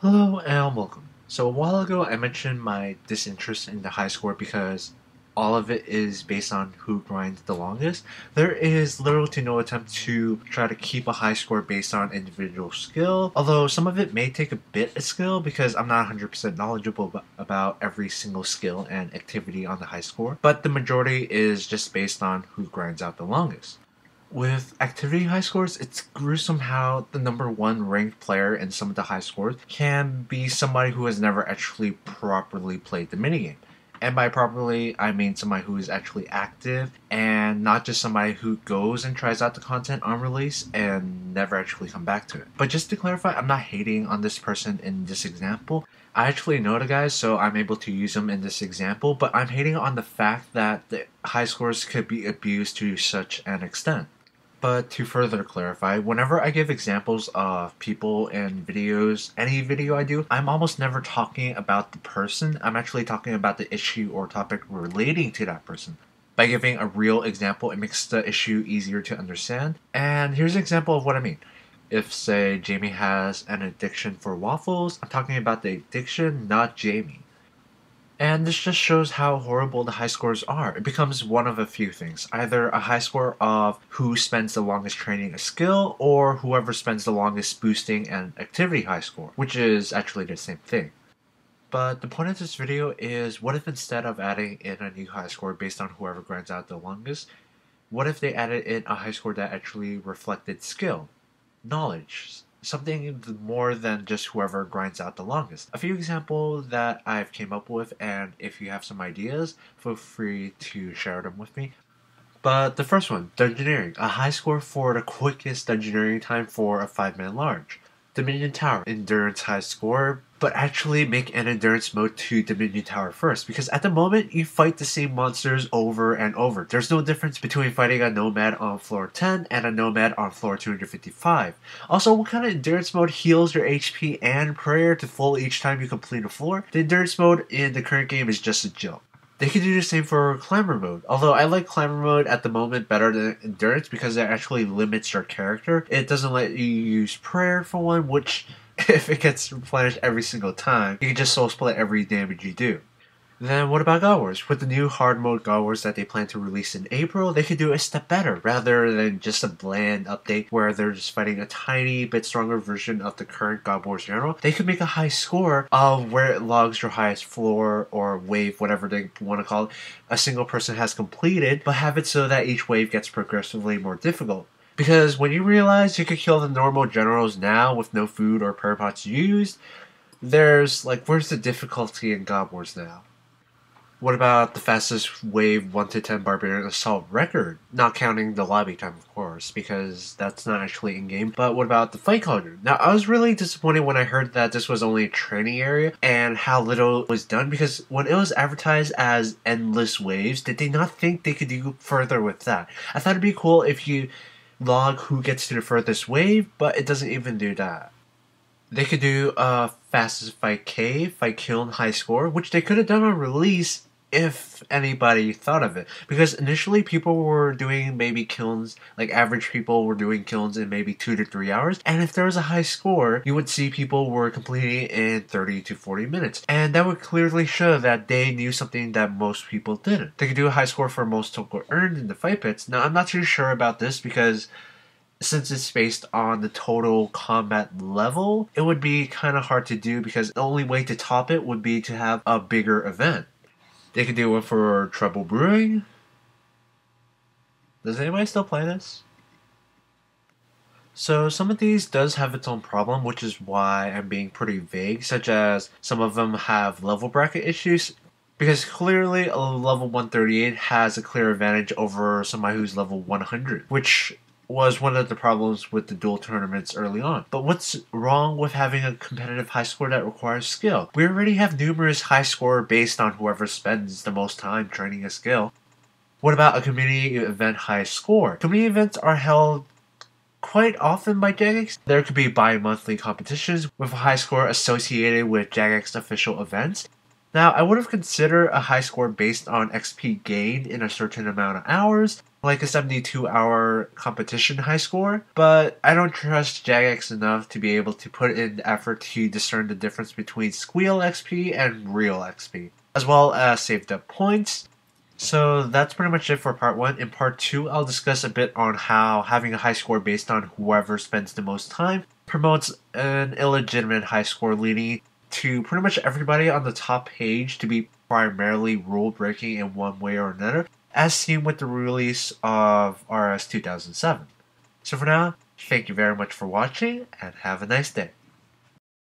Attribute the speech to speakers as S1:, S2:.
S1: Hello and welcome. So a while ago I mentioned my disinterest in the high score because all of it is based on who grinds the longest. There is little to no attempt to try to keep a high score based on individual skill, although some of it may take a bit of skill because I'm not 100% knowledgeable about every single skill and activity on the high score, but the majority is just based on who grinds out the longest. With activity high scores, it's gruesome how the number one ranked player in some of the high scores can be somebody who has never actually properly played the minigame. And by properly, I mean somebody who is actually active and not just somebody who goes and tries out the content on release and never actually come back to it. But just to clarify, I'm not hating on this person in this example. I actually know the guys, so I'm able to use them in this example, but I'm hating on the fact that the high scores could be abused to such an extent. But to further clarify, whenever I give examples of people in videos, any video I do, I'm almost never talking about the person. I'm actually talking about the issue or topic relating to that person. By giving a real example, it makes the issue easier to understand. And here's an example of what I mean. If, say, Jamie has an addiction for waffles, I'm talking about the addiction, not Jamie. And this just shows how horrible the high scores are. It becomes one of a few things. Either a high score of who spends the longest training a skill, or whoever spends the longest boosting an activity high score, which is actually the same thing. But the point of this video is, what if instead of adding in a new high score based on whoever grinds out the longest, what if they added in a high score that actually reflected skill, knowledge, something more than just whoever grinds out the longest. A few examples that I've came up with, and if you have some ideas, feel free to share them with me. But the first one, Dungeoneering. A high score for the quickest Dungeoneering time for a 5-man large. Dominion Tower, endurance high score, but actually make an endurance mode to Dominion Tower first, because at the moment you fight the same monsters over and over. There's no difference between fighting a nomad on floor 10 and a nomad on floor 255. Also, what kind of endurance mode heals your HP and prayer to full each time you complete a floor? The endurance mode in the current game is just a joke. They can do the same for Clamor mode, although I like Clamor mode at the moment better than Endurance because it actually limits your character. It doesn't let you use Prayer for one, which, if it gets replenished every single time, you can just soul split every damage you do. Then what about God Wars? With the new hard mode God Wars that they plan to release in April, they could do a step better rather than just a bland update where they're just fighting a tiny bit stronger version of the current God Wars general. They could make a high score of where it logs your highest floor or wave, whatever they want to call it, a single person has completed, but have it so that each wave gets progressively more difficult. Because when you realize you could kill the normal generals now with no food or prayer pots used, there's like, where's the difficulty in God Wars now? What about the fastest wave 1 to 10 Barbarian assault record? Not counting the lobby time, of course, because that's not actually in-game. But what about the fight Cauldron? Now, I was really disappointed when I heard that this was only a training area and how little was done, because when it was advertised as endless waves, did they not think they could do further with that? I thought it'd be cool if you log who gets to the furthest wave, but it doesn't even do that. They could do a fastest fight cave, fight Kiln Highscore, which they could have done on release if anybody thought of it. Because initially people were doing maybe kilns, like average people were doing kilns in maybe 2 to 3 hours. And if there was a high score, you would see people were completing it in 30 to 40 minutes. And that would clearly show that they knew something that most people didn't. They could do a high score for most tokkul earned in the fight pits. Now, I'm not too sure about this because since it's based on the total combat level, it would be kind of hard to do because the only way to top it would be to have a bigger event. They could do one for Trouble Brewing. Does anybody still play this? So some of these does have its own problem, which is why I'm being pretty vague, such as some of them have level bracket issues, because clearly a level 138 has a clear advantage over somebody who's level 100, which was one of the problems with the duel tournaments early on. But what's wrong with having a competitive high score that requires skill? We already have numerous high score based on whoever spends the most time training a skill. What about a community event high score? Community events are held quite often by Jagex. There could be bi-monthly competitions with a high score associated with Jagex official events. Now, I would have considered a high score based on XP gained in a certain amount of hours, like a 72-hour competition high score, but I don't trust Jagex enough to be able to put in the effort to discern the difference between squeal XP and real XP, as well as saved up points. So that's pretty much it for part 1. In part 2, I'll discuss a bit on how having a high score based on whoever spends the most time promotes an illegitimate high score, leading to pretty much everybody on the top page to be primarily rule breaking in one way or another, as seen with the release of RS 2007. So for now, thank you very much for watching and have a nice day.